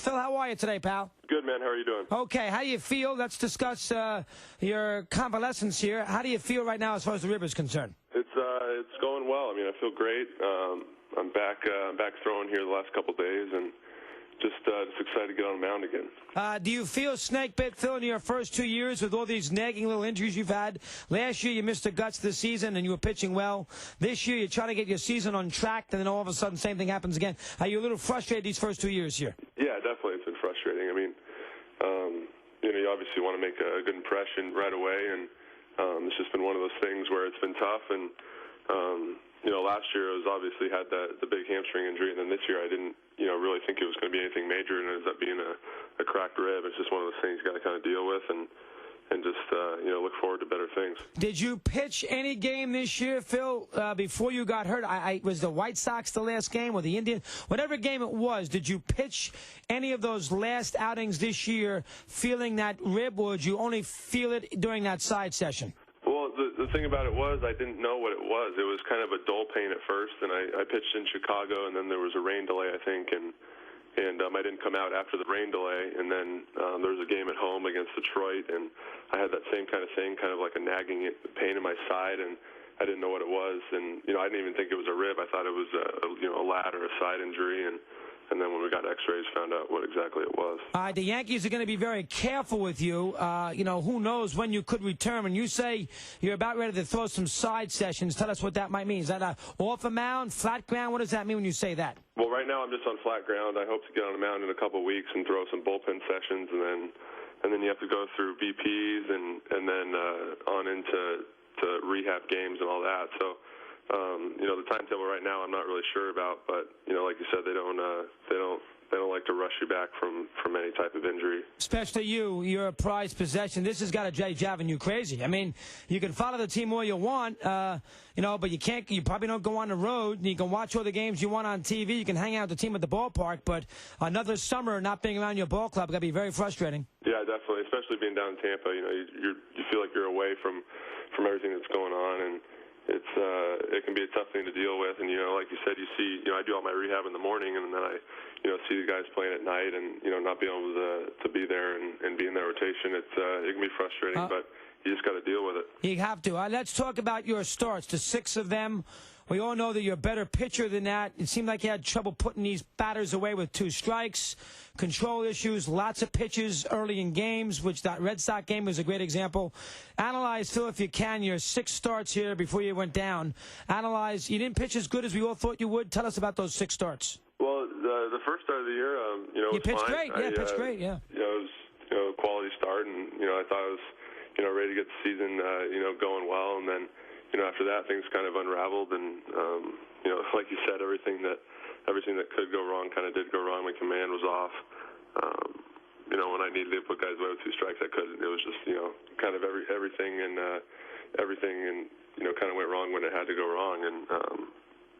Phil, how are you today, pal? Good, man. How are you doing? Okay, how do you feel? Let's discuss your convalescence here. How do you feel right now as far as the rib is concerned? It's going well. I mean, I feel great. I'm back throwing here the last couple of days, and just excited to get on the mound again. Do you feel snake bit, Phil, in your first 2 years with all these nagging little injuries you've had? Last year you missed the guts of the season and you were pitching well. This year you're trying to get your season on track, and then all of a sudden same thing happens again. Are you a little frustrated these first 2 years here? Yeah, definitely. It's been frustrating. I mean, you obviously want to make a good impression right away, and it's just been one of those things where it's been tough. And last year I was obviously had the big hamstring injury, and then this year I didn't really think it was going to be anything major, and it ends up being a cracked rib. It's just one of those things you got to kind of deal with and just look forward to better things. Did you pitch any game this year, Phil, before you got hurt? Was the White Sox the last game or the Indians? Whatever game it was, did you pitch any of those last outings this year feeling that rib, or did you only feel it during that side session? Well, the thing about it was I didn't know what it was. It was kind of a dull pain at first, and I pitched in Chicago, and then there was a rain delay, I think, and I didn't come out after the rain delay, and then there was a game at home against Detroit, and I had that same kind of thing, kind of like a nagging pain in my side, and I didn't know what it was, and I didn't even think it was a rib. I thought it was a lat or a side injury, and then when we got X-rays, found out what exactly it was. The Yankees are going to be very careful with you. Who knows when you could return. When you say you're about ready to throw some side sessions, tell us what that might mean. Is that off a mound, flat ground? What does that mean when you say that? Well, right now I'm just on flat ground. I hope to get on the mound in a couple of weeks and throw some bullpen sessions, and then you have to go through BPs and then on into rehab games and all that. So. The timetable right now I'm not really sure about, but like you said, they don't like to rush you back from any type of injury. Especially you're a prized possession. This has got to driving you crazy. I mean, you can follow the team all you want, but you can't. You probably don't go on the road. You can watch all the games you want on TV. You can hang out with the team at the ballpark, but another summer not being around your ball club got to be very frustrating. Yeah, definitely, especially being down in Tampa. You feel like you're away from everything that's going on, and it can be a tough thing to deal with, and like you said, you see, I do all my rehab in the morning, and then I, see the guys playing at night, and not being able to be there and be in that rotation. It can be frustrating, but you just got to deal with it. You have to. Let's talk about your starts. The 6 of them. We all know that you're a better pitcher than that. It seemed like you had trouble putting these batters away with 2 strikes, control issues, lots of pitches early in games, which that Red Sox game was a great example. Analyze, Phil, if you can, your 6 starts here before you went down. Analyze, you didn't pitch as good as we all thought you would. Tell us about those 6 starts. Well, the first start of the year, you was pitched fine. Great. Yeah, pitched great, yeah. It was, a quality start, and, I thought I was, ready to get the season, going well, and then, after that, things kind of unraveled, and like you said, everything that could go wrong kind of did go wrong. My command was off. When I needed to put guys away with 2 strikes, I couldn't. It was just kind of everything and kind of went wrong when it had to go wrong. And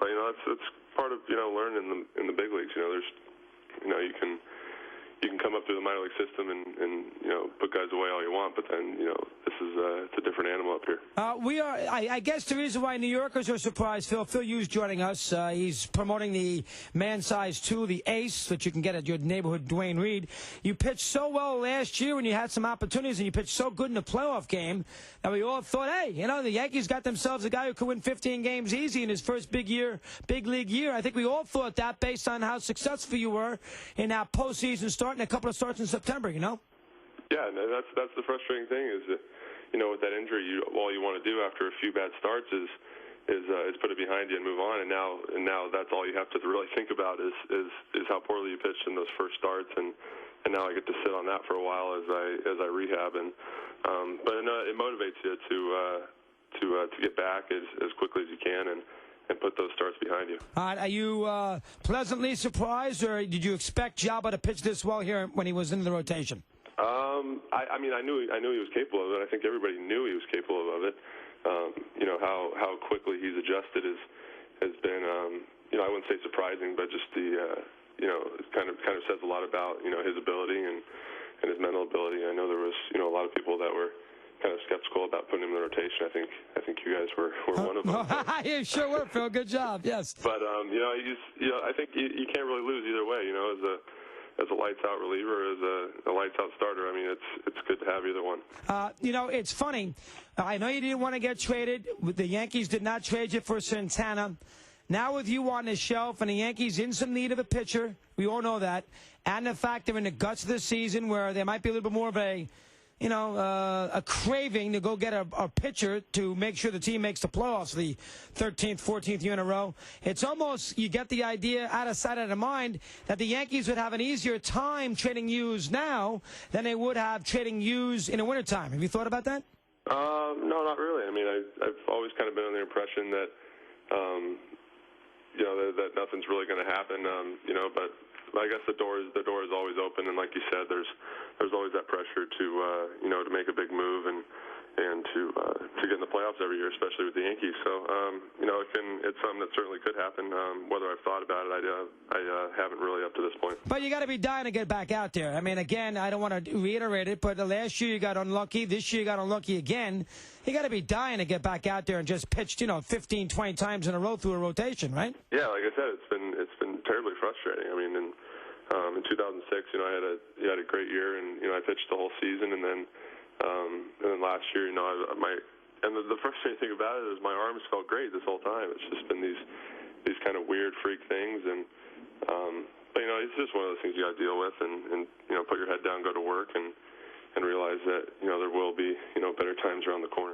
but it's part of learning in the big leagues. There's you can come up through the minor league system and put guys away all you want, but then this is it's a different animal up here. We are. I guess the reason why New Yorkers are surprised, Phil Hughes joining us. He's promoting the man size 2, the ace, that you can get at your neighborhood Dwayne Reed. You pitched so well last year when you had some opportunities, and you pitched so good in the playoff game that we all thought, hey, the Yankees got themselves a guy who could win 15 games easy in his first big league year. I think we all thought that based on how successful you were in that postseason start and a couple of starts in September. Yeah, and that's the frustrating thing is that, with that injury, all you want to do after a few bad starts is put it behind you and move on. And now that's all you have to really think about is how poorly you pitched in those first starts. And now I get to sit on that for a while as I rehab. And but it motivates you to get back as quickly as you can and put those starts behind you. Are you pleasantly surprised, or did you expect Jabba to pitch this well here when he was in the rotation? I mean, I knew he was capable of it. I think everybody knew he was capable of it. How quickly he's adjusted has been, I wouldn't say surprising, but just it kind of says a lot about his ability and his mental ability. I know there was a lot of people that were kind of skeptical about putting him in the rotation. I think you guys were one of them. You sure were, Phil. Good job. Yes. But I think you can't really lose either way. a lights-out reliever, as a lights-out starter. I mean, it's good to have either one. It's funny. I know you didn't want to get traded. The Yankees did not trade you for Santana. Now with you on the shelf and the Yankees in some need of a pitcher, we all know that, and the fact they're in the guts of the season where there might be a little bit more of a craving to go get a pitcher to make sure the team makes the playoffs the 13th, 14th year in a row. It's almost, you get the idea out of sight, out of mind, that the Yankees would have an easier time trading Hughes now than they would have trading Hughes in the wintertime. Have you thought about that? No, not really. I mean, I've always kind of been under the impression that, that nothing's really going to happen, but I guess the door is always open, and like you said, there's always that pressure to to make a big move and to get in the playoffs every year, especially with the Yankees. So it's something that certainly could happen. Whether I've thought about it, I haven't really up to this point. But you got to be dying to get back out there. I mean, again, I don't want to reiterate it, but last year you got unlucky. This year you got unlucky again. You got to be dying to get back out there and just pitch 15, 20 times in a row through a rotation, right? Yeah, like I said, it's been terribly frustrating. I mean, in 2006, I had a great year, and I pitched the whole season, and then last year, the frustrating thing about it is my arms felt great this whole time. It's just been these kind of weird freak things, and but it's just one of those things you got to deal with, and put your head down, go to work, and realize that there will be better times around the corner.